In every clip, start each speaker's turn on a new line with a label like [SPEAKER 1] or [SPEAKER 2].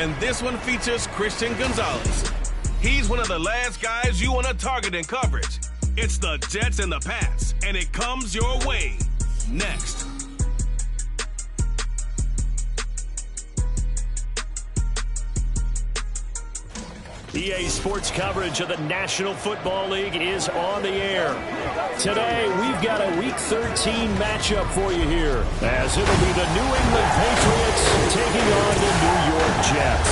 [SPEAKER 1] and this one features Christian Gonzalez. He's one of the last guys you want to target in coverage. It's the Jets and the Pats, and it comes your way next.
[SPEAKER 2] EA Sports coverage of the National Football League is on the air. Today, we've got a Week 13 matchup for you here, as it'll be the New England Patriots taking on the New York Jets.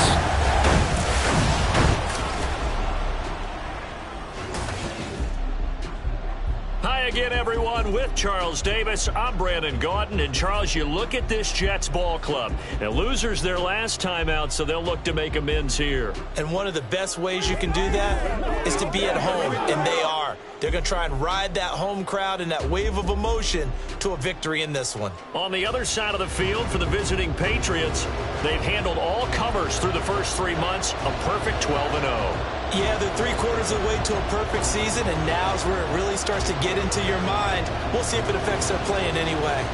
[SPEAKER 2] Hi again, everyone. With Charles Davis, I'm Brandon Gaudin. And, Charles, you look at this Jets ball club. Now, losers their last time out, so they'll look to make amends here.
[SPEAKER 3] And one of the best ways you can do that is to be at home, and they are. They're going to try and ride that home crowd and that wave of emotion to a victory in this one.
[SPEAKER 2] On the other side of the field for the visiting Patriots, they've handled all comers through the first 3 months, a perfect 12-0.
[SPEAKER 3] Yeah, they're 3/4 of the way to a perfect season, and now's where it really starts to get into your mind. We'll see if it affects their play in any way.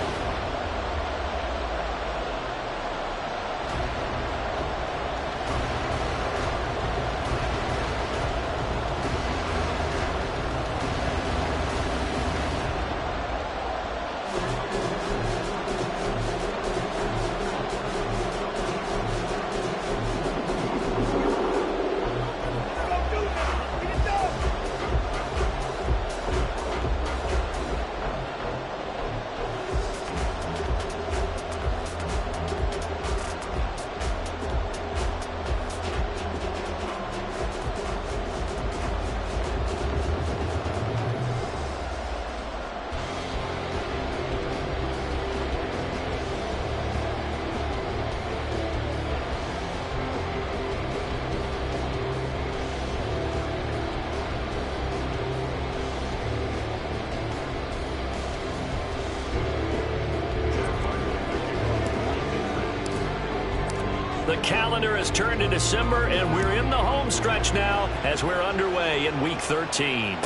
[SPEAKER 2] The calendar has turned to December, and we're in the home stretch now as we're underway in Week 13.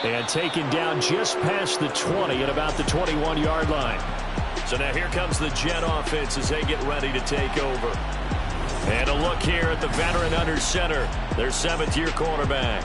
[SPEAKER 2] And taken down just past the 20 at about the 21-yard line. So now here comes the Jet offense as they get ready to take over. And a look here at the veteran under center, their 7th-year quarterback.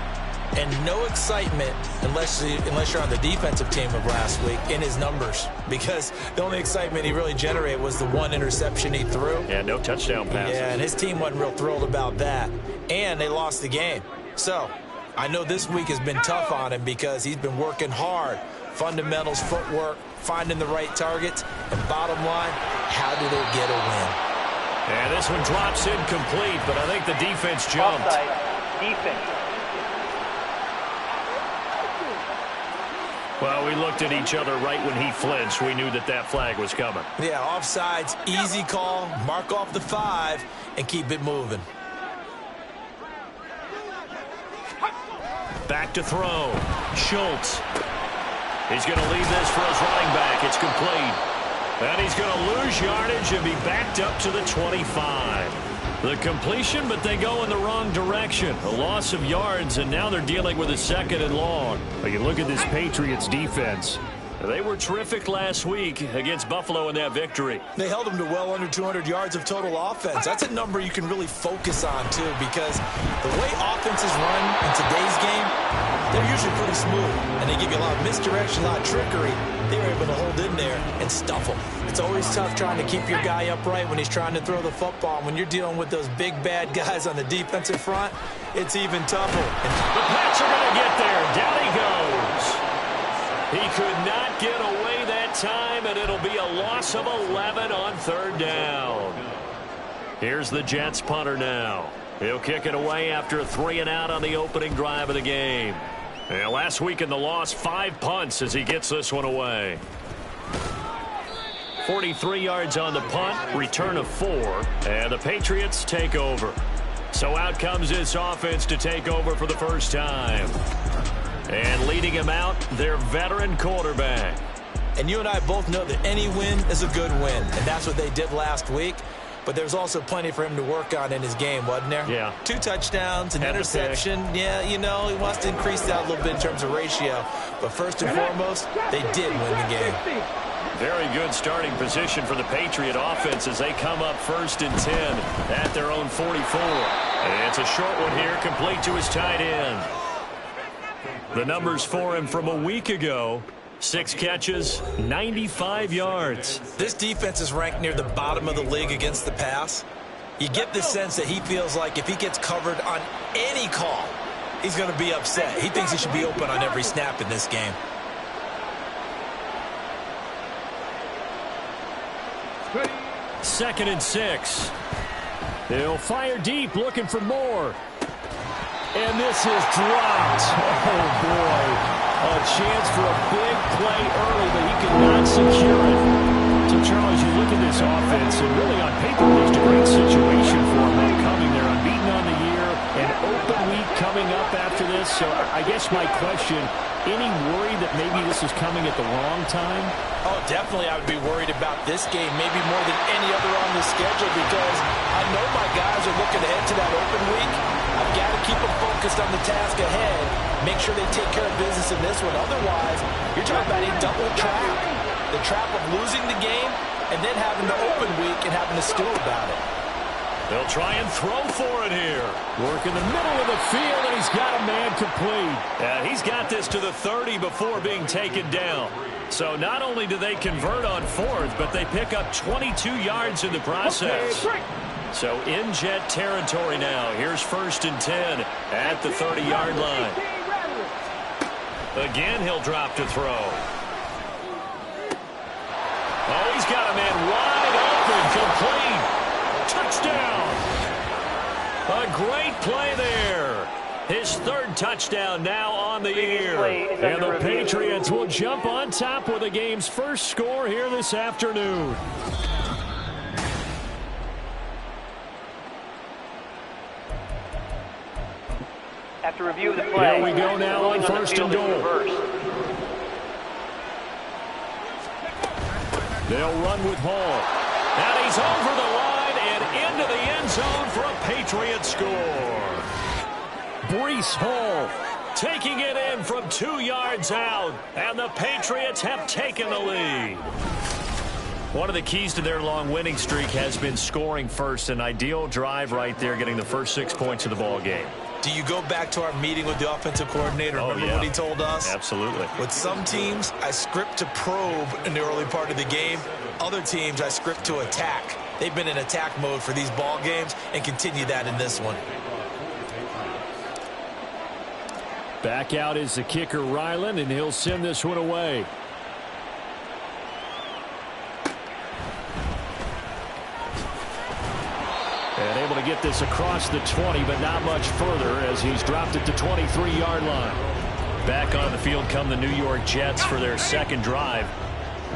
[SPEAKER 3] And no excitement unless you're on the defensive team of last week in his numbers, because the only excitement he really generated was the one interception he threw.
[SPEAKER 2] Yeah, no touchdown passes.
[SPEAKER 3] Yeah, and his team wasn't real thrilled about that. And they lost the game. So I know this week has been tough on him because he's been working hard. Fundamentals, footwork, finding the right targets. And bottom line, how do they get a win?
[SPEAKER 2] And this one drops incomplete, but I think the defense jumped.
[SPEAKER 4] Offside. Defense.
[SPEAKER 2] Well, we looked at each other right when he flinched. We knew that flag was coming.
[SPEAKER 3] Yeah, offsides, easy call, mark off the 5, and keep it moving.
[SPEAKER 2] Back to throw. Schultz. He's going to leave this for his running back. It's complete. And he's going to lose yardage and be backed up to the 25. The completion, but they go in the wrong direction. A loss of yards, and now they're dealing with a 2nd and long. But you look at this Patriots defense. They were terrific last week against Buffalo in that victory.
[SPEAKER 3] They held them to well under 200 yards of total offense. That's a number you can really focus on, too, because the way offenses run in today's game, they're usually pretty smooth, and they give you a lot of misdirection, a lot of trickery. They were able to hold in there and stuff them. It's always tough trying to keep your guy upright when he's trying to throw the football. When you're dealing with those big, bad guys on the defensive front, it's even tougher.
[SPEAKER 2] The Pats are going to get there. Down he goes. He could not get away that time, and it'll be a loss of 11 on 3rd down. Here's the Jets punter now. He'll kick it away after a 3-and-out on the opening drive of the game. And last week in the loss, 5 punts as he gets this one away. 43 yards on the punt, return of 4, and the Patriots take over. So out comes this offense to take over for the first time. And leading him out, their veteran quarterback.
[SPEAKER 3] And you and I both know that any win is a good win, and that's what they did last week. But there's also plenty for him to work on in his game, wasn't there?
[SPEAKER 2] Yeah.
[SPEAKER 3] 2 touchdowns, an interception. Yeah, you know, he wants to increase that a little bit in terms of ratio. But first and foremost, they did win the game.
[SPEAKER 2] Very good starting position for the Patriot offense as they come up 1st and 10 at their own 44. And it's a short one here, complete to his tight end. The numbers for him from a week ago: 6 catches, 95 yards.
[SPEAKER 3] This defense is ranked near the bottom of the league against the pass. You get the sense that he feels like if he gets covered on any call, he's going to be upset. He thinks he should be open on every snap in this game.
[SPEAKER 2] Second and 6. He'll fire deep, looking for more. And this is dropped. Oh, boy. A chance for a big play early, but he could not secure it. So, Charles, you look at this offense, and really on paper, it's a great situation for them coming. They're unbeaten on the year, an open week coming up after this. So I guess my question, any worry that maybe this is coming at the wrong time?
[SPEAKER 3] Oh, definitely I would be worried about this game, maybe more than any other on the schedule, because I know my guys are looking ahead to that open week. I've got to keep them focused on the task ahead, make sure they take care of business in this one. Otherwise, you're talking about a double trap. The trap of losing the game and then having the open week and having to stew about it.
[SPEAKER 2] They'll try and throw for it here. Work in the middle of the field, and he's got a man complete. And he's got this to the 30 before being taken down. So not only do they convert on 4th, but they pick up 22 yards in the process. So in Jet territory now. Here's 1st and 10 at the 30-yard line. Again, he'll drop to throw. Oh, he's got a man wide open, complete. Touchdown! A great play there. His 3rd touchdown now on the year. And the Patriots will jump on top with the game's first score here this afternoon.
[SPEAKER 4] After review of the play,
[SPEAKER 2] here we go now on 1st and goal. They'll run with Hall. And he's over the line and into the end zone for a Patriot score. Breece Hall taking it in from 2 yards out. And the Patriots have taken the lead. One of the keys to their long winning streak has been scoring first. An ideal drive right there, getting the first 6 points of the ball game.
[SPEAKER 3] Do you go back to our meeting with the offensive coordinator? Remember what he told us?
[SPEAKER 2] Absolutely.
[SPEAKER 3] With some teams, I script to probe in the early part of the game. Other teams, I script to attack. They've been in attack mode for these ball games and continue that in this one.
[SPEAKER 2] Back out is the kicker, Ryland, and he'll send this one away. And able to get this across the 20, but not much further as he's dropped it to 23-yard line. Back on the field come the New York Jets for their 2nd drive.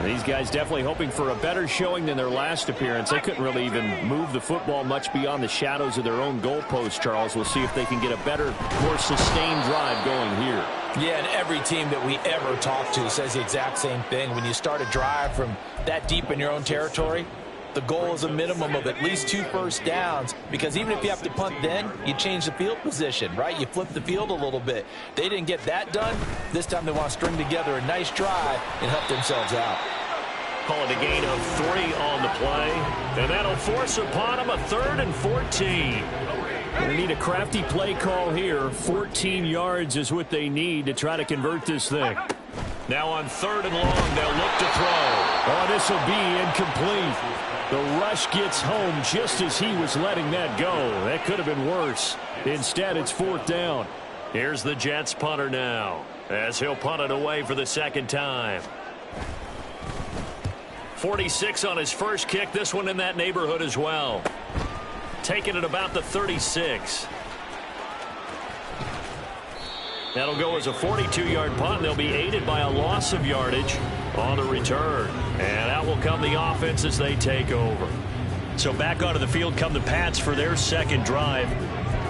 [SPEAKER 2] These guys definitely hoping for a better showing than their last appearance. They couldn't really even move the football much beyond the shadows of their own goalpost, Charles. We'll see if they can get a better, more sustained drive going here.
[SPEAKER 3] Yeah, and every team that we ever talk to says the exact same thing. When you start a drive from that deep in your own territory, the goal is a minimum of at least 2 first downs, because even if you have to punt then, you change the field position, right? You flip the field a little bit. They didn't get that done. This time they want to string together a nice drive and help themselves out.
[SPEAKER 2] Call it a gain of 3 on the play, and that'll force upon them a 3rd and 14. Going to need a crafty play call here. 14 yards is what they need to try to convert this thing. Now on 3rd and long, they'll look to throw. Oh, this will be incomplete. The rush gets home just as he was letting that go. That could have been worse. Instead, it's 4th down. Here's the Jets punter now, as he'll punt it away for the 2nd time. 46 on his first kick. This one in that neighborhood as well. Taking it about the 36. That'll go as a 42-yard punt, and they'll be aided by a loss of yardage on the return. And out will come the offense as they take over. So back onto the field come the Pats for their 2nd drive.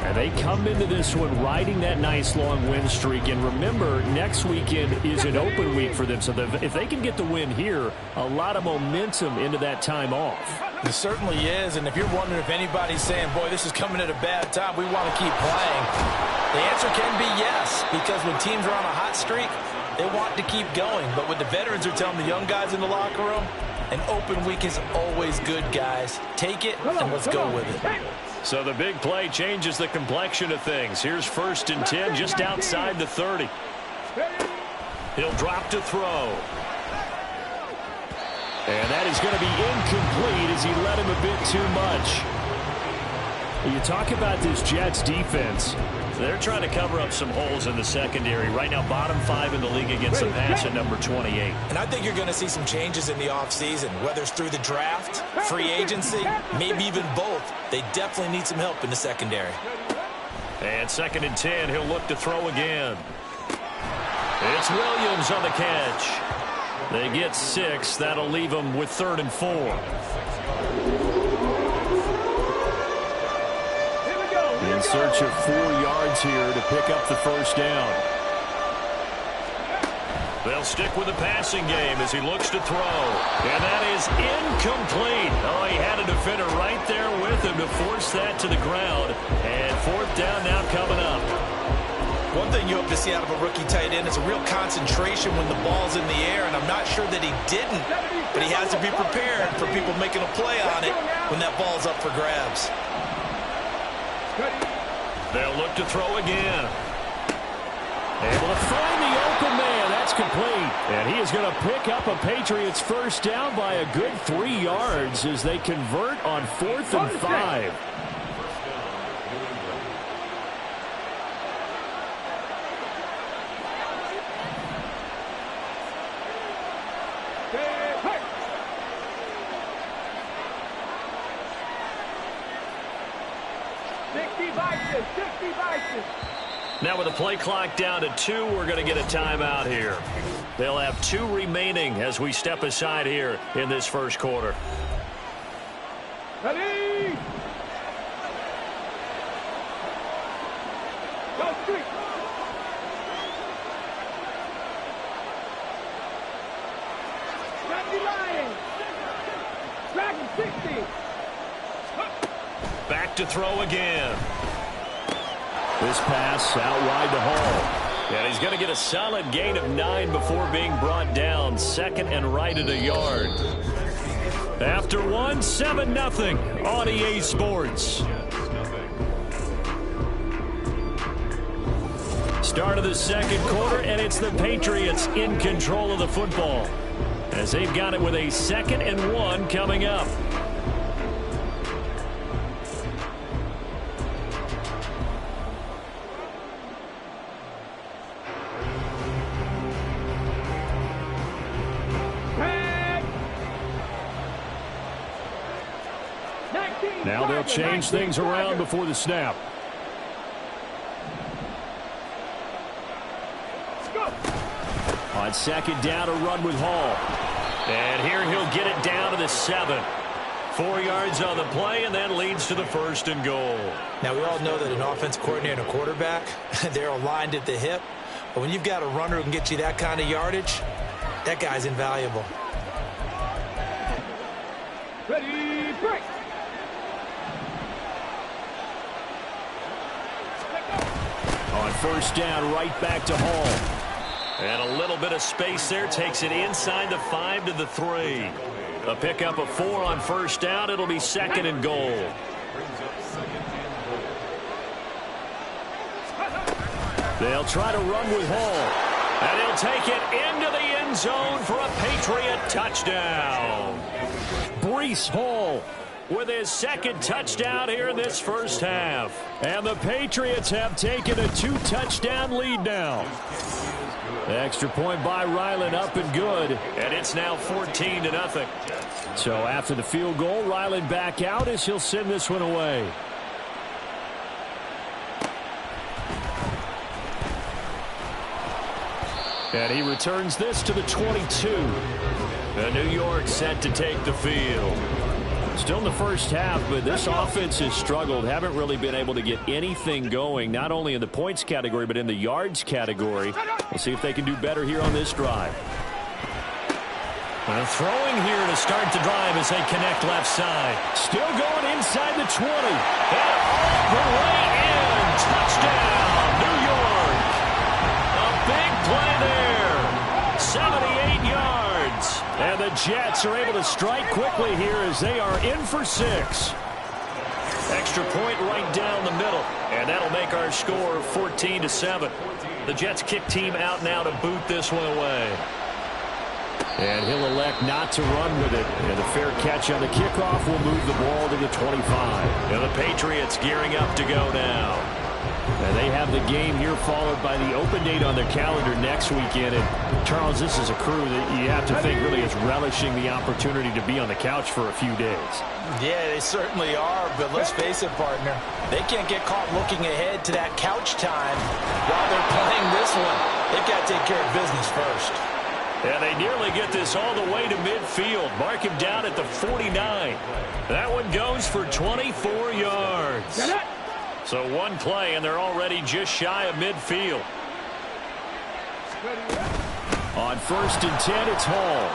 [SPEAKER 2] And they come into this one riding that nice long win streak. And remember, next weekend is an open week for them. So if they can get the win here, a lot of momentum into that time off.
[SPEAKER 3] It certainly is. And if you're wondering if anybody's saying, boy, this is coming at a bad time, we want to keep playing, the answer can be yes. Because when teams are on a hot streak, They want to keep going, but what the veterans are telling the young guys in the locker room, an open week is always good, guys. Take it, and let's go with it.
[SPEAKER 2] So the big play changes the complexion of things. Here's 1st and 10 just outside the 30. He'll drop to throw. And that is going to be incomplete as he led him a bit too much. You talk about this Jets defense. They're trying to cover up some holes in the secondary. Right now, bottom 5 in the league against the pass at number 28.
[SPEAKER 3] And I think you're going to see some changes in the offseason, whether it's through the draft, free agency, maybe even both. They definitely need some help in the secondary.
[SPEAKER 2] And 2nd and 10, he'll look to throw again. It's Williams on the catch. They get 6. That'll leave them with 3rd and 4. In search of 4 yards here to pick up the 1st down. They'll stick with the passing game as he looks to throw. And that is incomplete. Oh, he had a defender right there with him to force that to the ground. And 4th down now coming up.
[SPEAKER 3] One thing you hope to see out of a rookie tight end is a real concentration when the ball's in the air, and I'm not sure that he didn't, but he has to be prepared for people making a play on it when that ball's up for grabs.
[SPEAKER 2] They'll look to throw again. Able to find the open man. That's complete. And he is going to pick up a Patriots 1st down by a good 3 yards as they convert on 4th and 5. Now with the play clock down to 2, we're going to get a timeout here. They'll have 2 remaining as we step aside here in this 1st quarter.
[SPEAKER 5] Ready? Go, 3. Dragon 60.
[SPEAKER 2] Back to throw again. This pass out wide to Hall. And he's going to get a solid gain of 9 before being brought down. 2nd and right at a yard. After 1, 7-0 on EA Sports. Start of the 2nd quarter, and it's the Patriots in control of the football as they've got it with a 2nd and 1 coming up. Now they'll change things around before the snap. On 2nd down, a run with Hall. And here he'll get it down to the 7. 4 yards on the play, and that leads to the 1st and goal.
[SPEAKER 3] Now, we all know that an offense coordinator and a quarterback, they're aligned at the hip. But when you've got a runner who can get you that kind of yardage, that guy's invaluable.
[SPEAKER 5] Ready, break.
[SPEAKER 2] On 1st down, right back to Hall. And a little bit of space there. Takes it inside the 5 to the 3. A pickup of 4 on 1st down. It'll be 2nd and goal. They'll try to run with Hall. And he'll take it into the end zone for a Patriot touchdown. Breece Hall with his 2nd touchdown here in this 1st half. And the Patriots have taken a 2-touchdown lead now. Extra point by Ryland, up and good. And it's now 14-0. So after the field goal, Ryland back out as he'll send this one away. And he returns this to the 22. And New York set to take the field. Still in the 1st half, but this offense has struggled. Haven't really been able to get anything going, not only in the points category, but in the yards category. We'll see if they can do better here on this drive. And throwing here to start the drive as they connect left side. Still going inside the 20. And all the way in. Touchdown, New York. A big play there. 78 yards. And the Jets are able to strike quickly here as they are in for 6. Extra point right down the middle. And that'll make our score 14-7. The Jets kick team out now to boot this one away. And he'll elect not to run with it. And a fair catch on the kickoff will move the ball to the 25. And the Patriots gearing up to go now. And they have the game here followed by the open date on their calendar next weekend. And Charles, this is a crew that you have to think really is relishing the opportunity to be on the couch for a few days.
[SPEAKER 3] Yeah, they certainly are, but let's face it, partner. They can't get caught looking ahead to that couch time while they're playing this one. They've got to take care of business first.
[SPEAKER 2] And they nearly get this all the way to midfield. Mark him down at the 49. That one goes for 24 yards. So one play, and they're already just shy of midfield. On 1st and 10, it's Hall.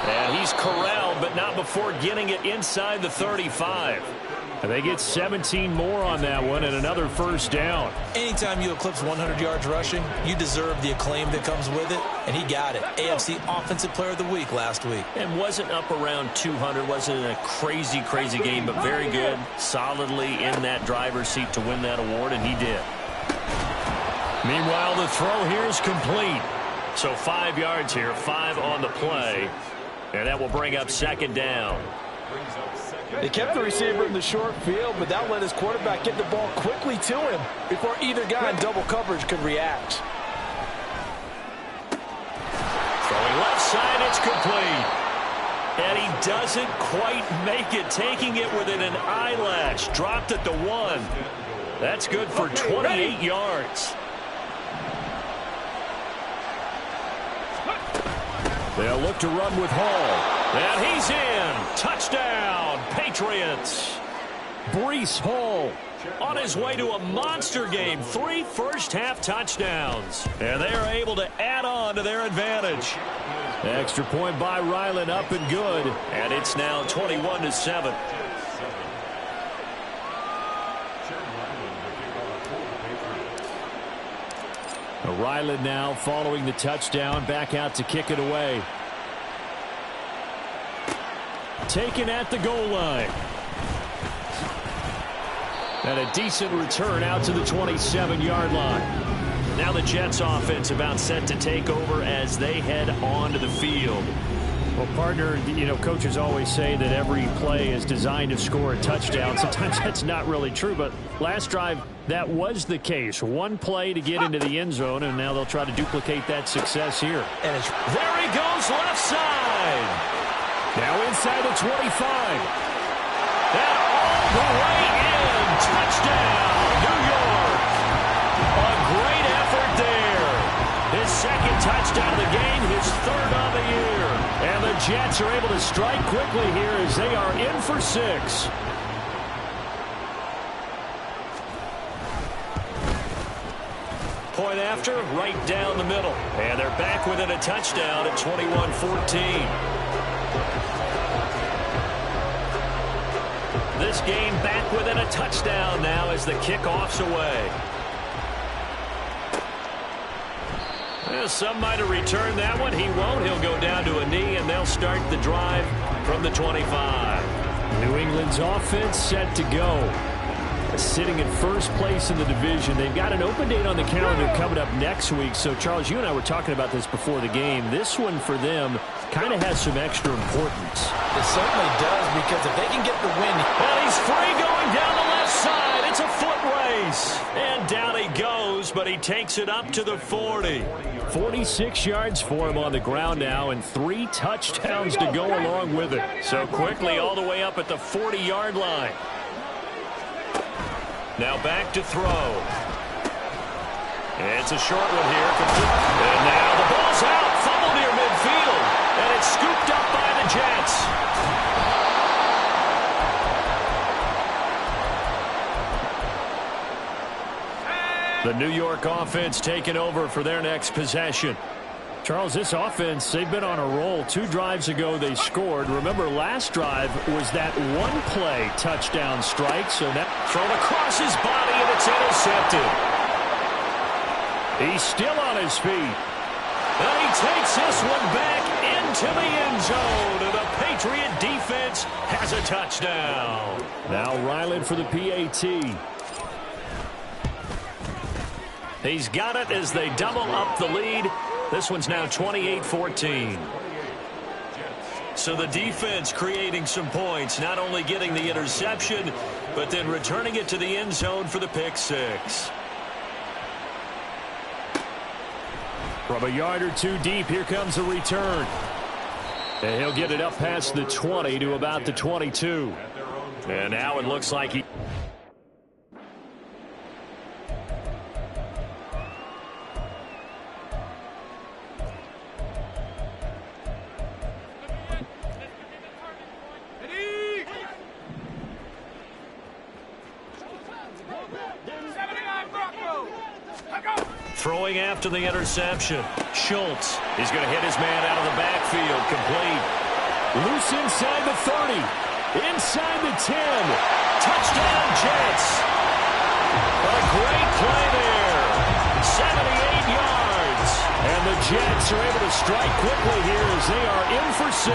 [SPEAKER 2] And he's corralled, but not before getting it inside the 35. And they get 17 more on that one and another first down.
[SPEAKER 3] Anytime you eclipse 100 yards rushing, you deserve the acclaim that comes with it, and he got it. AFC Offensive Player of the Week last week.
[SPEAKER 2] And wasn't up around 200, wasn't a crazy game, but very good, solidly in that driver's seat to win that award, and he did. Meanwhile, the throw here is complete. So 5 yards here, 5 on the play, and that will bring up 2nd down.
[SPEAKER 3] They kept the receiver in the short field, but that let his quarterback get the ball quickly to him before either guy in double coverage could react.
[SPEAKER 2] Throwing left side, it's complete. And he doesn't quite make it, taking it within an eyelash. Dropped at the 1. That's good for 28 yards. They'll look to run with Hall. And he's in. Touchdown, Patriots. Breece Hall on his way to a monster game. 3 first-half touchdowns. And they are able to add on to their advantage. Extra point by Ryland, up and good. And it's now 21-7. Ryland now following the touchdown, back out to kick it away. Taken at the goal line. And a decent return out to the 27-yard line. Now the Jets offense about set to take over as they head onto the field. Well, partner, you know, coaches always say that every play is designed to score a touchdown. Sometimes that's not really true, but last drive, that was the case. One play to get into the end zone, and now they'll try to duplicate that success here.
[SPEAKER 3] And
[SPEAKER 2] there he goes, left side. Now inside the 25. And all the way in. Touchdown, New York. A great effort there. His 2nd touchdown of the game, his 3rd of the year. And the Jets are able to strike quickly here as they are in for 6. Point after, right down the middle. And they're back within a touchdown at 21-14. This game back within a touchdown now as the kickoff's away. Well, some might have returned that one. He won't. He'll go down to a knee, and they'll start the drive from the 25. New England's offense set to go. Sitting in first place in the division. They've got an open date on the calendar coming up next week. So, Charles, you and I were talking about this before the game. This one for them kind of has some extra importance.
[SPEAKER 3] It certainly does, because if they can get the win.
[SPEAKER 2] And he's free going down the left side. It's a foot race. And down he goes, but he takes it up to the 40. 46 yards for him on the ground now, and 3 touchdowns to go along with it. So quickly all the way up at the 40-yard line. Now back to throw. It's a short one here. And now the ball's out. Fumble near midfield. And it's scooped up by the Jets. The New York offense taking over for their next possession. Charles, this offense, they've been on a roll. 2 drives ago, they scored. Remember, last drive was that one-play touchdown strike. So now thrown across his body, and it's intercepted. He's still on his feet. takes this one back into the end zone. And the Patriot defense has a touchdown. Now Ryland for the PAT. He's got it as they double up the lead. This one's now 28-14. So the defense creating some points, not only getting the interception, but then returning it to the end zone for the pick six. From a yard or two deep, here comes a return. And he'll get it up past the 20 to about the 22. And now it looks like he... Throwing after the interception. Schultz. He's going to hit his man out of the backfield. Complete. Loose inside the 30. Inside the 10. Touchdown, Jets. A great play there. 78 yards. And the Jets are able to strike quickly here as they are in for 6.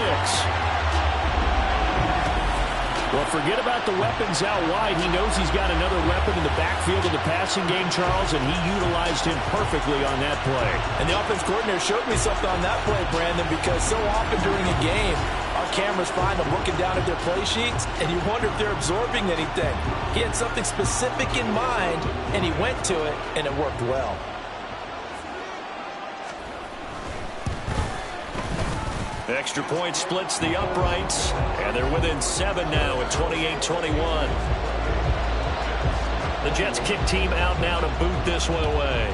[SPEAKER 2] Well, forget about the weapons out wide. He knows he's got another weapon in the backfield of the passing game, Charles, and he utilized him perfectly on that play.
[SPEAKER 3] And the offense coordinator showed me something on that play, Brandon, because so often during a game, our cameras find them looking down at their play sheets, and you wonder if they're absorbing anything. He had something specific in mind, and he went to it, and it worked well.
[SPEAKER 2] Extra point splits the uprights, and they're within 7 now at 28-21. The Jets kick team out now to boot this one away.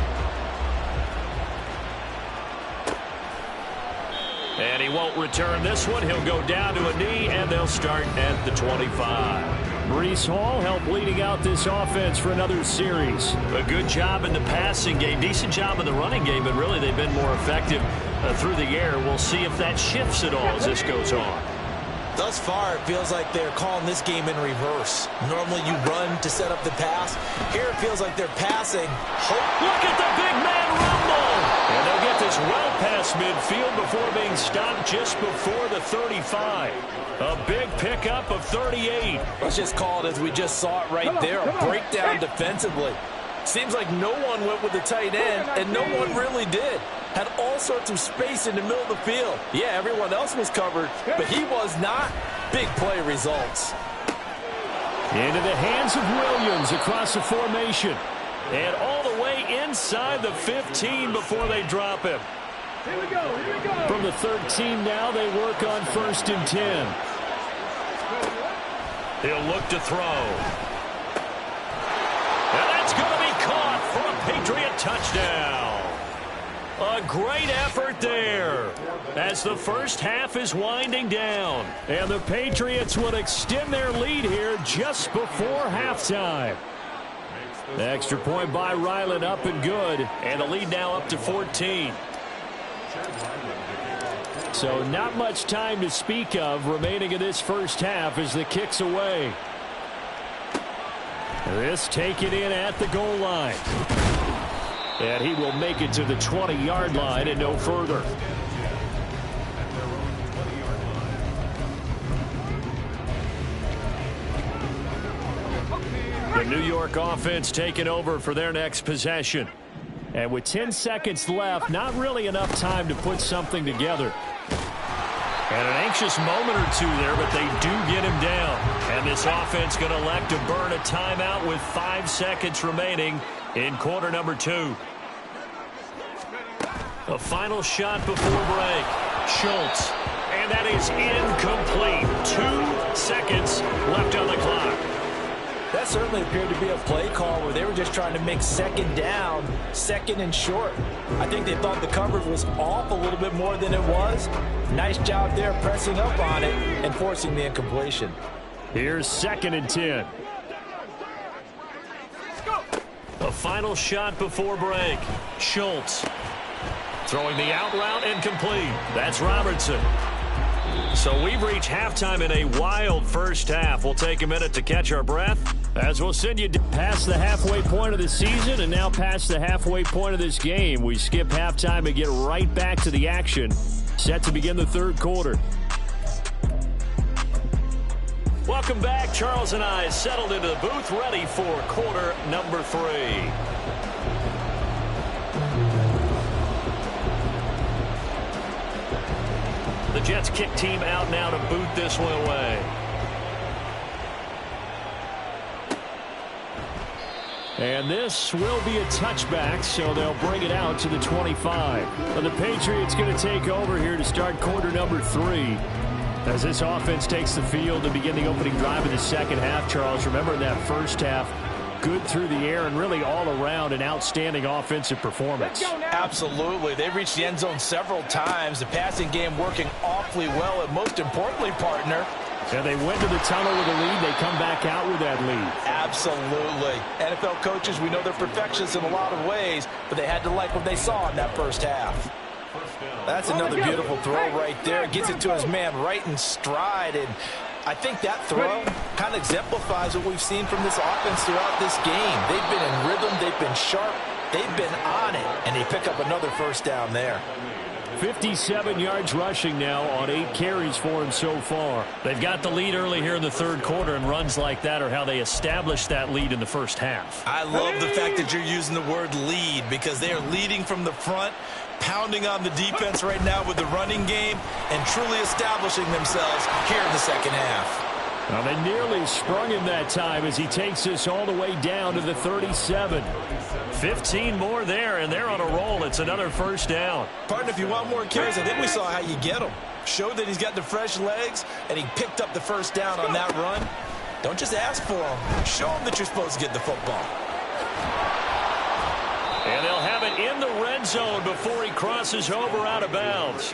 [SPEAKER 2] And he won't return this one. He'll go down to a knee, and they'll start at the 25. Breece Hall helped leading out this offense for another series. A good job in the passing game, decent job in the running game, but really they've been more effective through the air. We'll see if that shifts at all as this goes on.
[SPEAKER 3] Thus far, it feels like they're calling this game in reverse. Normally you run to set up the pass. Here it feels like they're passing.
[SPEAKER 2] Look at the big man rumble! And they'll get this well past midfield before being stopped just before the 35. A big pickup of 38.
[SPEAKER 3] Let's just call it as we just saw it right there. A breakdown defensively. Seems like no one went with the tight end, and no one really did. Had all sorts of space in the middle of the field. Yeah, everyone else was covered, but he was not. Big play results.
[SPEAKER 2] Into the hands of Williams across the formation. And all the way inside the 15 before they drop him.
[SPEAKER 5] Here we go.
[SPEAKER 2] From the 13 now, they work on 1st and 10. He'll look to throw. And that's going to be caught for a Patriot touchdown. A great effort there as the first half is winding down. And the Patriots will extend their lead here just before halftime. The extra point by Ryland up and good. And the lead now up to 14. So not much time to speak of remaining in this first half as the kick's away. This taken in at the goal line. And he will make it to the 20-yard line and no further. The New York offense taking over for their next possession. And with 10 seconds left, not really enough time to put something together. And an anxious moment or two there, but they do get him down. And this offense going to elect to burn a timeout with 5 seconds remaining in quarter number 2. A final shot before break. Schultz. And that is incomplete. 2 seconds left on the clock.
[SPEAKER 3] That certainly appeared to be a play call where they were just trying to make second down, second and short. I think they thought the coverage was off a little bit more than it was. Nice job there pressing up on it and forcing the incompletion.
[SPEAKER 2] Here's 2nd and 10. A final shot before break. Schultz throwing the out route incomplete. That's Robertson. So we've reached halftime in a wild first half. We'll take a minute to catch our breath as we'll send you past the halfway point of the season and now past the halfway point of this game. We skip halftime and get right back to the action. Set to begin the third quarter. Welcome back. Charles and I settled into the booth ready for quarter number 3. The Jets kick team out now to boot this one away. And this will be a touchback, so they'll bring it out to the 25. And the Patriots going to take over here to start quarter number 3. As this offense takes the field to begin the opening drive of the second half, Charles, remember in that first half, good through the air and really all around an outstanding offensive performance.
[SPEAKER 3] Absolutely. They reached the end zone several times. The passing game working awfully well, and most importantly, partner,
[SPEAKER 2] and they went to the tunnel with a lead. They come back out with that lead.
[SPEAKER 3] Absolutely. NFL coaches, we know they're perfectionists in a lot of ways, but they had to like what they saw in that first half. That's another beautiful throw right there. Gets it to his man right in stride, and I think that throw kind of exemplifies what we've seen from this offense throughout this game. They've been in rhythm. They've been sharp. They've been on it, and they pick up another first down there.
[SPEAKER 2] 57 yards rushing now on 8 carries for him so far. They've got the lead early here in the third quarter, and runs like that are how they established that lead in the first half.
[SPEAKER 3] I love the fact that you're using the word lead, because they are leading from the front, pounding on the defense right now with the running game, and truly establishing themselves here in the second half.
[SPEAKER 2] Well, they nearly sprung him that time as he takes this all the way down to the 37. 15 more there, and they're on a roll. It's another first down.
[SPEAKER 3] Partner, if you want more carries, I think we saw how you get them. Showed that he's got the fresh legs, and he picked up the first down on that run. Don't just ask for them. Show them that you're supposed to get the football.
[SPEAKER 2] And they'll have it in the red zone before he crosses over out of bounds.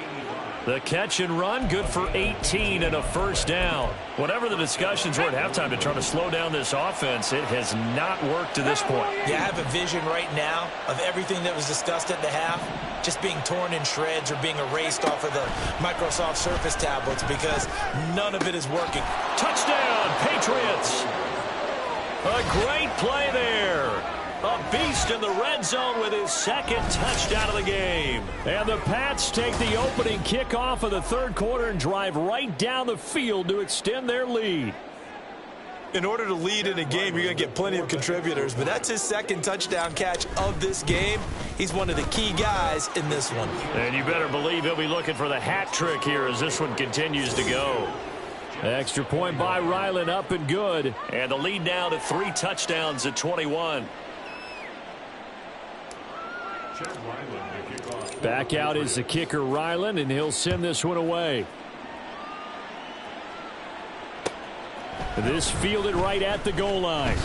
[SPEAKER 2] The catch and run, good for 18 and a first down. Whatever the discussions were at halftime to try to slow down this offense, it has not worked to this point.
[SPEAKER 3] Yeah, I have a vision right now of everything that was discussed at the half just being torn in shreds or being erased off of the Microsoft Surface tablets, because none of it is working.
[SPEAKER 2] Touchdown, Patriots! A great play there. A beast in the red zone with his second touchdown of the game. And the Pats take the opening kickoff of the third quarter and drive right down the field to extend their lead.
[SPEAKER 3] In order to lead in a game, you're going to get plenty of contributors, but that's his second touchdown catch of this game. He's one of the key guys in this one.
[SPEAKER 2] And you better believe he'll be looking for the hat trick here as this one continues to go. Extra point by Ryland, up and good. And the lead now to 3 touchdowns at 21. Back out is the kicker, Ryland, and he'll send this one away. This fielded right at the goal line.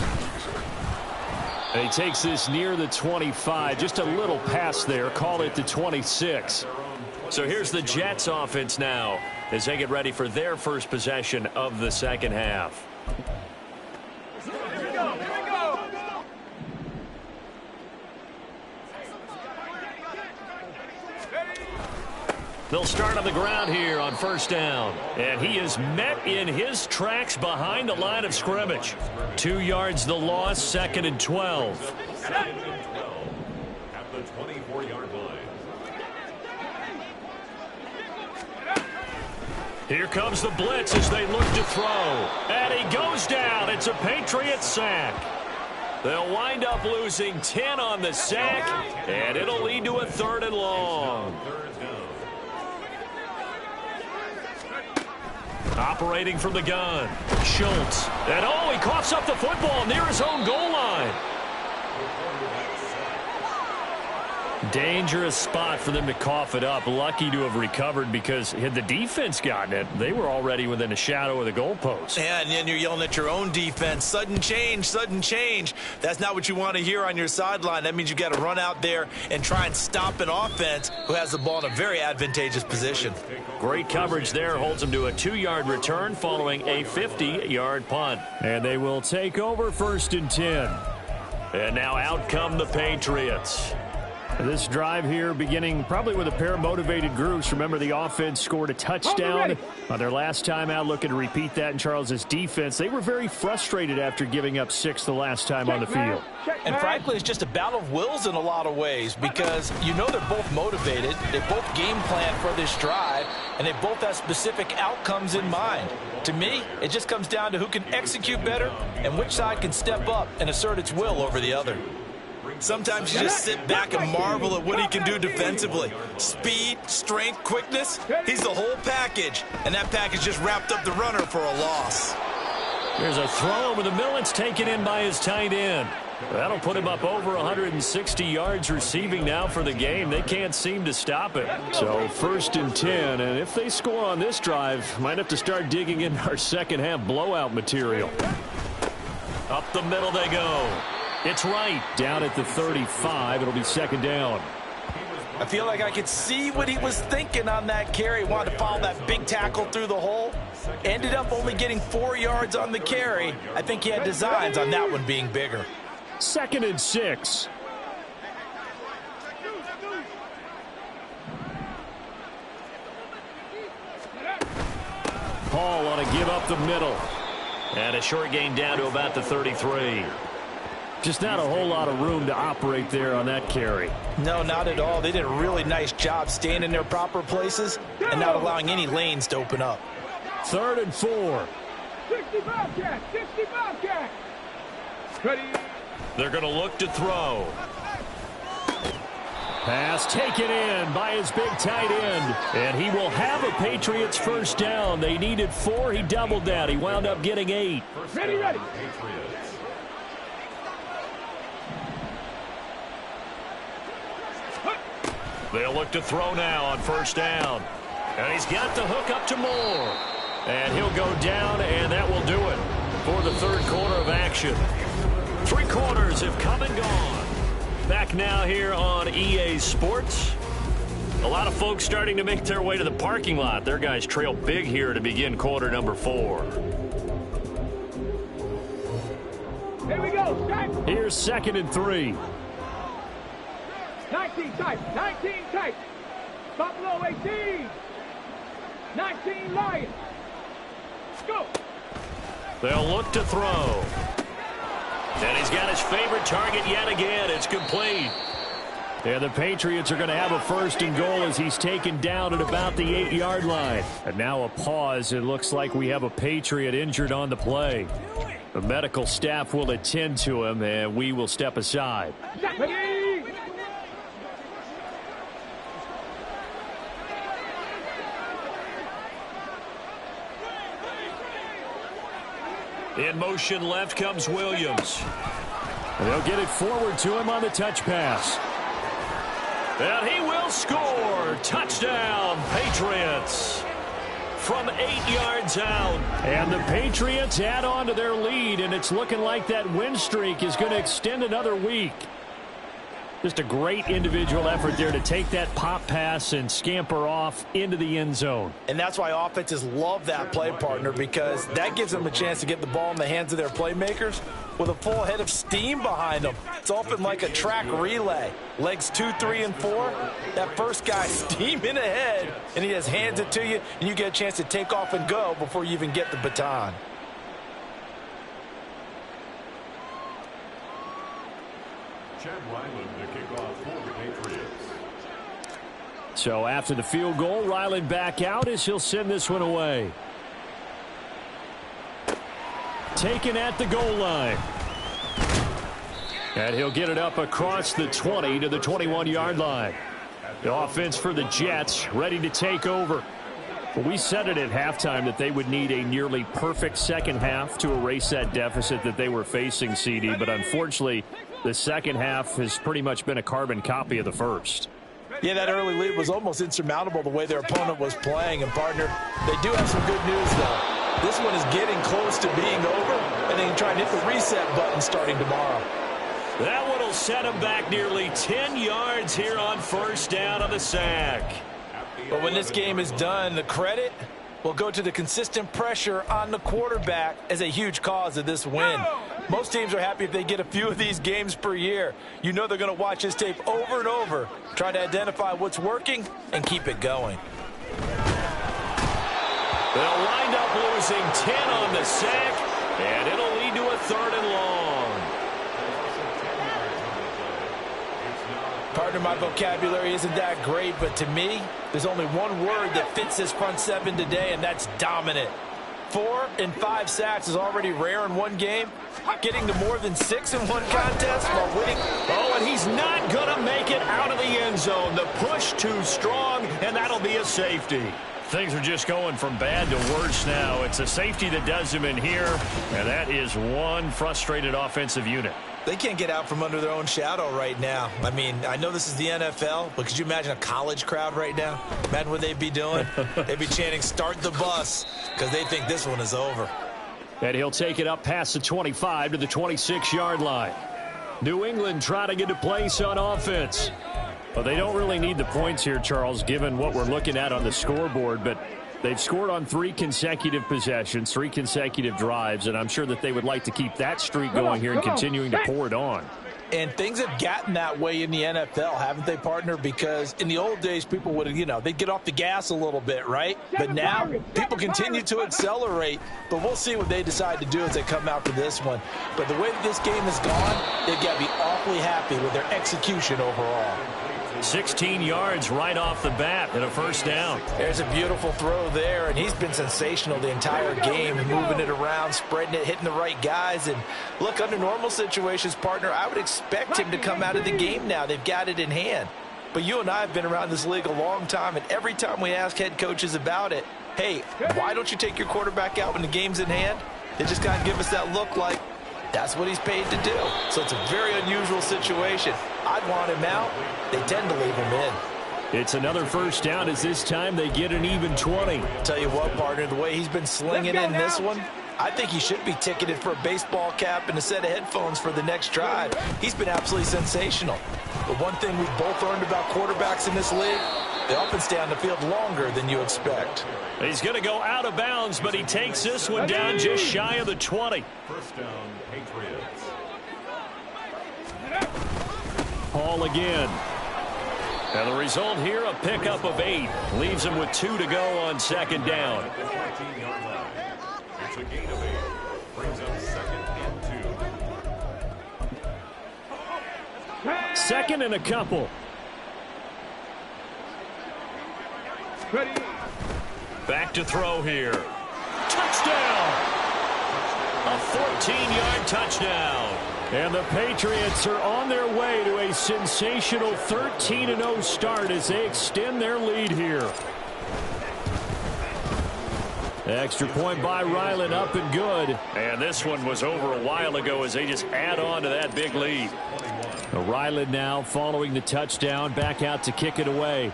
[SPEAKER 2] And he takes this near the 25. Just a little pass there. Call it the 26. So here's the Jets offense now as they get ready for their first possession of the second half. They'll start on the ground here on first down. And he is met in his tracks behind the line of scrimmage. 2 yards the loss, 2nd and 12.
[SPEAKER 6] At the 24-yard line.
[SPEAKER 2] Here comes the blitz as they look to throw. And he goes down. It's a Patriots sack. They'll wind up losing 10 on the sack, and it'll lead to a 3rd and long. Operating from the gun, Schultz. And oh, he coughs up the football near his own goal line. Dangerous spot for them to cough it up. Lucky to have recovered, because had the defense gotten it, they were already within a shadow of the goalpost.
[SPEAKER 3] Yeah, and then you're yelling at your own defense. Sudden change, sudden change. That's not what you want to hear on your sideline. That means you got to run out there and try and stop an offense who has the ball in a very advantageous position.
[SPEAKER 2] Great coverage there. Holds them to a 2-yard return following a 50-yard punt. And they will take over 1st and 10. And now out come the Patriots. This drive here beginning probably with a pair of motivated groups. Remember, the offense scored a touchdown on their last time out, looking to repeat that in Charles's defense. They were very frustrated after giving up 6 the last time on the field.
[SPEAKER 3] And frankly, it's just a battle of wills in a lot of ways because you know they're both motivated. They both game plan for this drive, and they both have specific outcomes in mind. To me, it just comes down to who can execute better and which side can step up and assert its will over the other. Sometimes you just sit back and marvel at what he can do defensively. Speed, strength, quickness, he's the whole package. And that package just wrapped up the runner for a loss.
[SPEAKER 2] There's a throw over the middle. It's taken in by his tight end. That'll put him up over 160 yards receiving now for the game. They can't seem to stop it. So 1st and 10, and if they score on this drive, might have to start digging in our second half blowout material. Up the middle they go. It's right down at the 35. It'll be 2nd down.
[SPEAKER 3] I feel like I could see what he was thinking on that carry. Wanted to follow that big tackle through the hole. Ended up only getting 4 yards on the carry. I think he had designs on that one being bigger.
[SPEAKER 2] 2nd and 6. Paul on a give up the middle. And a short gain down to about the 33. Just not a whole lot of room to operate there on that carry.
[SPEAKER 3] No, not at all. They did a really nice job staying in their proper places and not allowing any lanes to open up.
[SPEAKER 2] 3rd and 4.
[SPEAKER 5] 65 cat, 65 cat. Ready.
[SPEAKER 2] They're going to look to throw. Pass taken in by his big tight end. And he will have a Patriots 1st down. They needed 4. He doubled that. He wound up getting 8.
[SPEAKER 5] Ready, ready.
[SPEAKER 2] They'll look to throw now on 1st down. And he's got the hook up to Moore. And he'll go down, and that will do it for the 3rd quarter of action. 3 quarters have come and gone. Back now here on EA Sports. A lot of folks starting to make their way to the parking lot. Their guys trail big here to begin quarter number 4.
[SPEAKER 5] Here we go, strike.
[SPEAKER 2] Here's 2nd and 3.
[SPEAKER 5] 19 tight, 19 tight. Buffalo 18. 19 Lions. Go.
[SPEAKER 2] They'll look to throw. And he's got his favorite target yet again. It's complete. And the Patriots are going to have a 1st and goal as he's taken down at about the 8-yard line. And now a pause. It looks like we have a Patriot injured on the play. The medical staff will attend to him, and we will step aside.
[SPEAKER 5] Ready.
[SPEAKER 2] In motion left comes Williams. And they'll get it forward to him on the touch pass. And he will score. Touchdown, Patriots. From 8 yards out. And the Patriots add on to their lead, and it's looking like that win streak is going to extend another week. Just a great individual effort there to take that pop pass and scamper off into the end zone.
[SPEAKER 3] And that's why offenses love that play, partner, because that gives them a chance to get the ball in the hands of their playmakers with a full head of steam behind them. It's often like a track relay. Legs 2, 3, and 4. That first guy steaming ahead, and he just hands it to you, and you get a chance to take off and go before you even get the baton.
[SPEAKER 2] So after the field goal, Ryland back out as he'll send this one away. Taken at the goal line. And he'll get it up across the 20 to the 21-yard line. The offense for the Jets ready to take over. Well, we said it at halftime that they would need a nearly perfect second half to erase that deficit that they were facing, CD. But unfortunately, the second half has pretty much been a carbon copy of the first.
[SPEAKER 3] Yeah, that early lead was almost insurmountable the way their opponent was playing. And, partner, they do have some good news, though. This one is getting close to being over, and they can try and hit the reset button starting tomorrow.
[SPEAKER 2] That one will set them back nearly 10 yards here on 1st down on the sack.
[SPEAKER 3] But when this game is done, the credit will go to the consistent pressure on the quarterback as a huge cause of this win. Most teams are happy if they get a few of these games per year. You know they're going to watch this tape over and over, try to identify what's working and keep it going.
[SPEAKER 2] They'll wind up losing 10 on the sack, and it'll lead to a 3rd and long.
[SPEAKER 3] Partner, my vocabulary isn't that great, but to me, there's only one word that fits this front seven today, and that's dominant. 4 and 5 sacks is already rare in one game. Getting to more than 6 in one contest while winning.
[SPEAKER 2] Oh, and he's not going to make it out of the end zone. The push too strong, and that'll be a safety. Things are just going from bad to worse now. It's a safety that does him in here, and that is one frustrated offensive unit.
[SPEAKER 3] They can't get out from under their own shadow right now. I mean, I know this is the NFL, but could you imagine a college crowd right now? Imagine what they'd be doing. They'd be chanting, "Start the bus," because they think this one is over.
[SPEAKER 2] And he'll take it up past the 25 to the 26-yard line. New England trying to get a place on offense. Well, they don't really need the points here, Charles, given what we're looking at on the scoreboard, but they've scored on 3 consecutive possessions, 3 consecutive drives, and I'm sure that they would like to keep that streak going here and continuing to pour it on.
[SPEAKER 3] And things have gotten that way in the NFL, haven't they, partner? Because in the old days, people would, they'd get off the gas a little bit, right? But now, people continue to accelerate. But we'll see what they decide to do as they come out for this one. But the way that this game has gone, they've got to be awfully happy with their execution overall.
[SPEAKER 2] 16 yards right off the bat and a 1st down.
[SPEAKER 3] There's a beautiful throw there, and he's been sensational the entire game, moving it around, spreading it, hitting the right guys. And look, under normal situations, partner, I would expect him to come out of the game now. They've got it in hand. But you and I have been around this league a long time, and every time we ask head coaches about it, hey, why don't you take your quarterback out when the game's in hand? They just kind of give us that look like, that's what he's paid to do. So it's a very unusual situation. I'd want him out. They tend to leave him in.
[SPEAKER 2] It's another 1st down as this time they get an even 20.
[SPEAKER 3] Tell you what, partner, the way he's been slinging in this one, I think he should be ticketed for a baseball cap and a set of headphones for the next drive. He's been absolutely sensational. But one thing we've both learned about quarterbacks in this league, they often stay on the field longer than you expect.
[SPEAKER 2] He's going to go out of bounds, but he takes this one down just shy of the 20.
[SPEAKER 6] 1st down, Patriots.
[SPEAKER 2] Hall again. And the result here, a pickup of 8. Leaves him with 2 to go on 2nd down.
[SPEAKER 6] It's a gain of 8. Brings up 2nd and 2.
[SPEAKER 2] 2nd and a couple.
[SPEAKER 5] Ready.
[SPEAKER 2] Back to throw here. Touchdown! A 14-yard touchdown. And the Patriots are on their way to a sensational 13-0 start as they extend their lead here. Extra point by Ryland, up and good. And this one was over a while ago as they just add on to that big lead. Ryland now following the touchdown, back out to kick it away.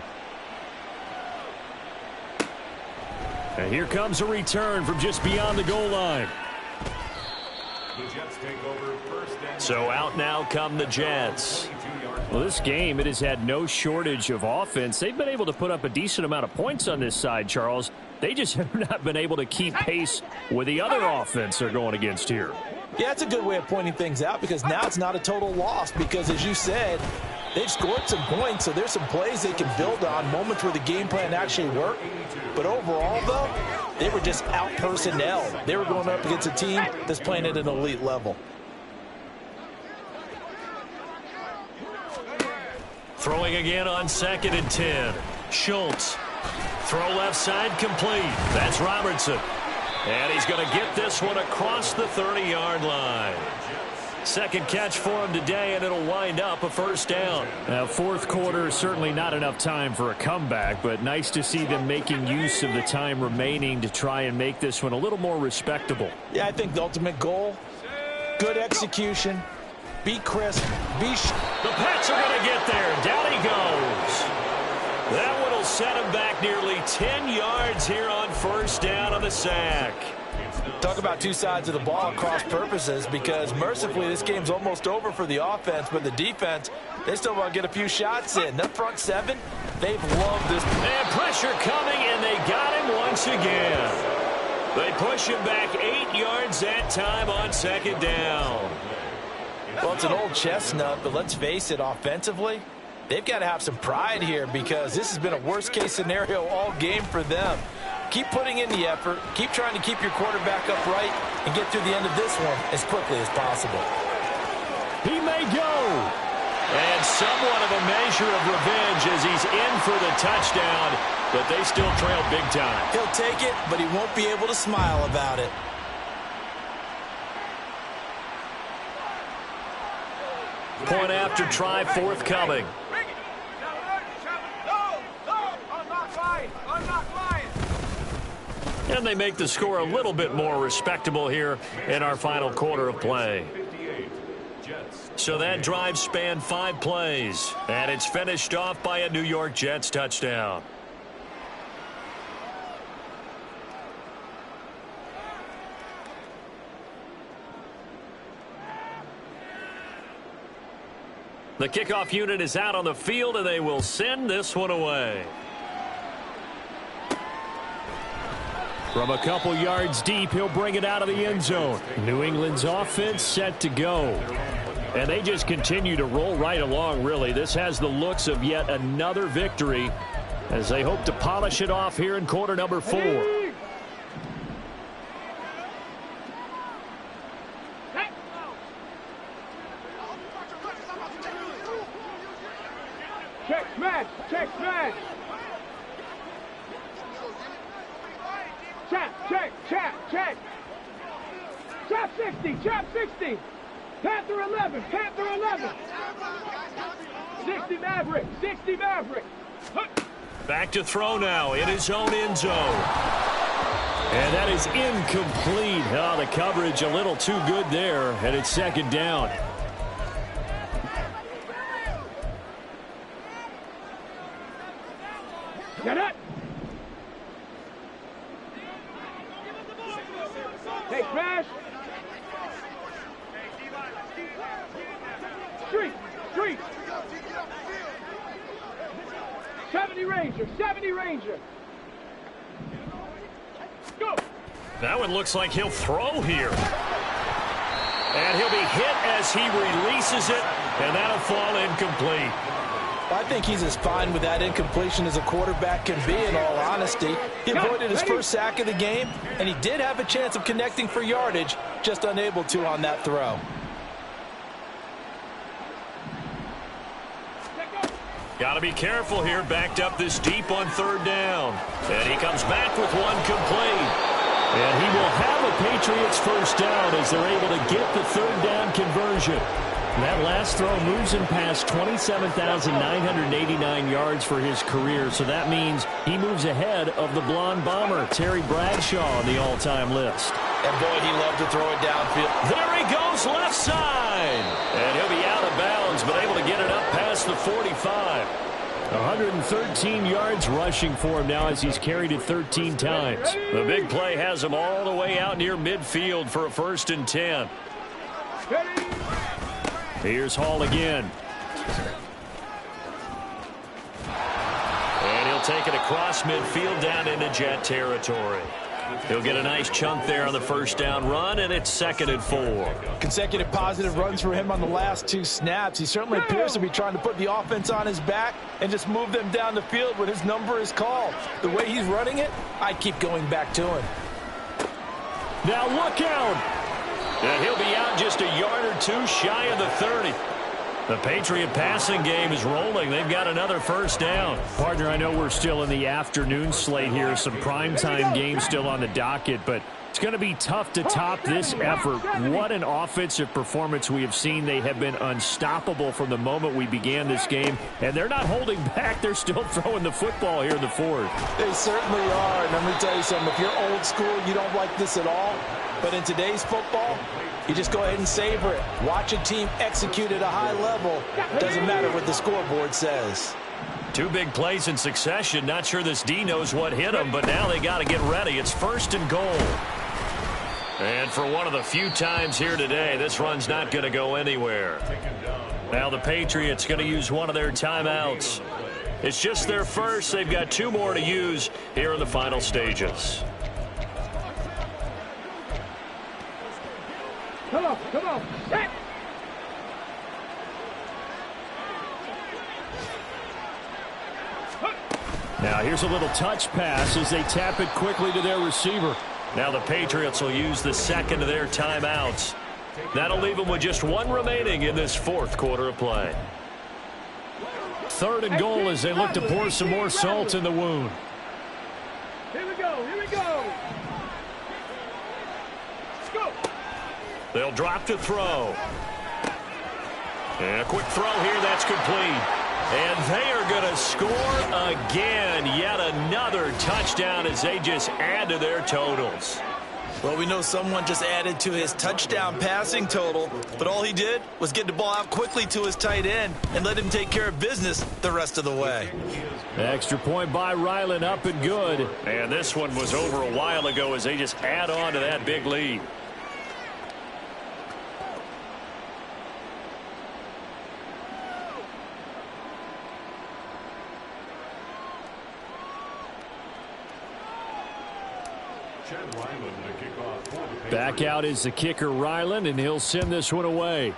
[SPEAKER 2] And here comes a return from just beyond the goal line.
[SPEAKER 6] The Jets take over 1st and
[SPEAKER 2] So out now come the Jets. Well, this game, it has had no shortage of offense. They've been able to put up a decent amount of points on this side, Charles. They just have not been able to keep pace with the other offense they're going against here.
[SPEAKER 3] Yeah, that's a good way of pointing things out because now it's not a total loss because, as you said, they've scored some points, so there's some plays they can build on, moments where the game plan actually worked. But overall, though, they were just out-personnel. They were going up against a team that's playing at an elite level.
[SPEAKER 2] Throwing again on 2nd and 10. Schultz. Throw left side complete. That's Robertson. And he's going to get this one across the 30-yard line. 2nd catch for him today, and it'll wind up a 1st down. Now, 4th quarter, certainly not enough time for a comeback, but nice to see them making use of the time remaining to try and make this one a little more respectable.
[SPEAKER 3] Yeah, I think the ultimate goal, good execution, be crisp, be
[SPEAKER 2] The Pats are going to get there. Down he goes. That one will set him back nearly 10 yards here on 1st down on the sack.
[SPEAKER 3] Talk about two sides of the ball at cross purposes because mercifully this game's almost over for the offense, but the defense, they still want to get a few shots in. That front 7, they've loved this.
[SPEAKER 2] And pressure coming, and they got him once again. They push him back 8 yards that time on second down.
[SPEAKER 3] Well, it's an old chestnut, but let's face it, offensively, they've got to have some pride here because this has been a worst-case scenario all game for them. Keep putting in the effort. Keep trying to keep your quarterback upright and get through the end of this one as quickly as possible.
[SPEAKER 2] He may go. And somewhat of a measure of revenge as he's in for the touchdown, but they still trail big time.
[SPEAKER 3] He'll take it, but he won't be able to smile about it.
[SPEAKER 2] Point after try forthcoming. And they make the score a little bit more respectable here in our final quarter of play. So that drive spanned 5 plays, and it's finished off by a New York Jets touchdown. The kickoff unit is out on the field, and they will send this one away. From a couple yards deep, he'll bring it out of the end zone. New England's offense set to go. And they just continue to roll right along, really. This has the looks of yet another victory as they hope to polish it off here in quarter number 4.
[SPEAKER 5] Check smash! Check smash! Check! Chop 60! Chop 60! Panther 11! Panther 11! 60 Maverick! 60 Maverick!
[SPEAKER 2] Back to throw now in his own end zone. And that is incomplete. Oh, the coverage a little too good there, and it's second down.
[SPEAKER 5] Get it! Hey, smash! Street! 70 Ranger! 70 Ranger! Go!
[SPEAKER 2] That one looks like he'll throw here. And he'll be hit as he releases it, and that'll fall incomplete.
[SPEAKER 3] I think he's as fine with that incompletion as a quarterback can be, in all honesty. He avoided his first sack of the game, and he did have a chance of connecting for yardage, just unable to on that throw.
[SPEAKER 2] Got to be careful here, backed up this deep on third down. And he comes back with one complete. And he will have a Patriots first down as they're able to get the third down conversion. That last throw moves him past 27,989 yards for his career, so that means he moves ahead of the blonde bomber, Terry Bradshaw, on the all-time list.
[SPEAKER 3] And boy, he loved to throw it downfield.
[SPEAKER 2] There he goes, left side. And he'll be out of bounds, but able to get it up past the 45. 113 yards rushing for him now as he's carried it 13 times. The big play has him all the way out near midfield for a 1st and 10. Here's Hall again. And he'll take it across midfield down into Jet territory. He'll get a nice chunk there on the first down run, and it's 2nd and 4.
[SPEAKER 3] Consecutive positive runs for him on the last 2 snaps. He certainly appears to be trying to put the offense on his back and just move them down the field when his number is called. The way he's running it, I keep going back to him.
[SPEAKER 2] Now look out! And he'll be out just a yard or 2 shy of the 30. The Patriot passing game is rolling. They've got another first down. Partner, I know we're still in the afternoon slate here. Some primetime games still on the docket, but it's going to be tough to top this effort. What an offensive performance we have seen. They have been unstoppable from the moment we began this game, and they're not holding back. They're still throwing the football here in the 4th.
[SPEAKER 3] They certainly are, and let me tell you something. If you're old school, you don't like this at all. But in today's football, you just go ahead and savor it. Watch a team execute at a high level. Doesn't matter what the scoreboard says.
[SPEAKER 2] 2 big plays in succession. Not sure this D knows what hit him, but now they got to get ready. It's 1st and goal. And for one of the few times here today, this run's not going to go anywhere. Now the Patriots going to use one of their timeouts. It's just their first. They've got 2 more to use here in the final stages.
[SPEAKER 5] Come on, set!
[SPEAKER 2] Now here's a little touch pass as they tap it quickly to their receiver. Now the Patriots will use the second of their timeouts. That'll leave them with just 1 remaining in this 4th quarter of play. 3rd and goal as they look to pour some more salt in the wound.
[SPEAKER 5] Here we go. Let's go.
[SPEAKER 2] They'll drop to throw. And a quick throw here, that's complete. And they are going to score again. Yet another touchdown as they just add to their totals.
[SPEAKER 3] Well, we know someone just added to his touchdown passing total, but all he did was get the ball out quickly to his tight end and let him take care of business the rest of the way.
[SPEAKER 2] Extra point by Ryland, up and good. And this one was over a while ago as they just add on to that big lead. Back out is the kicker, Ryland, and he'll send this one away.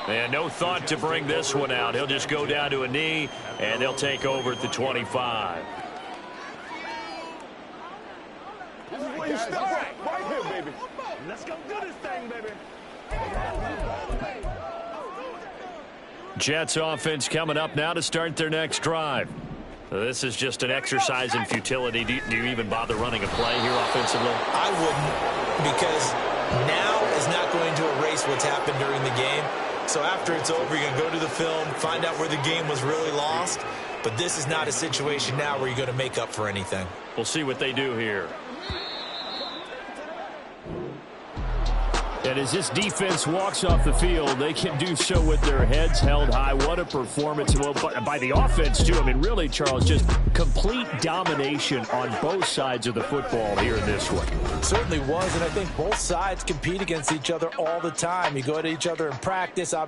[SPEAKER 2] And no thought to bring this one out. He'll just go down to a knee, and they'll take over at the 25.
[SPEAKER 5] This is where you start. Right here, baby. Let's go do this thing, baby.
[SPEAKER 2] Jets offense coming up now to start their next drive. This is just an exercise in futility. Do you even bother running a play here offensively?
[SPEAKER 3] I wouldn't, because now is not going to erase what's happened during the game. So after it's over, you're going to go to the film, find out where the game was really lost. But this is not a situation now where you're going to make up for anything.
[SPEAKER 2] We'll see what they do here. And as this defense walks off the field, they can do so with their heads held high. What a performance. Well, by the offense, too. I mean, really, Charles, just complete domination on both sides of the football here in this one.
[SPEAKER 3] Certainly was, and I think both sides compete against each other all the time. You go at each other in practice, obviously.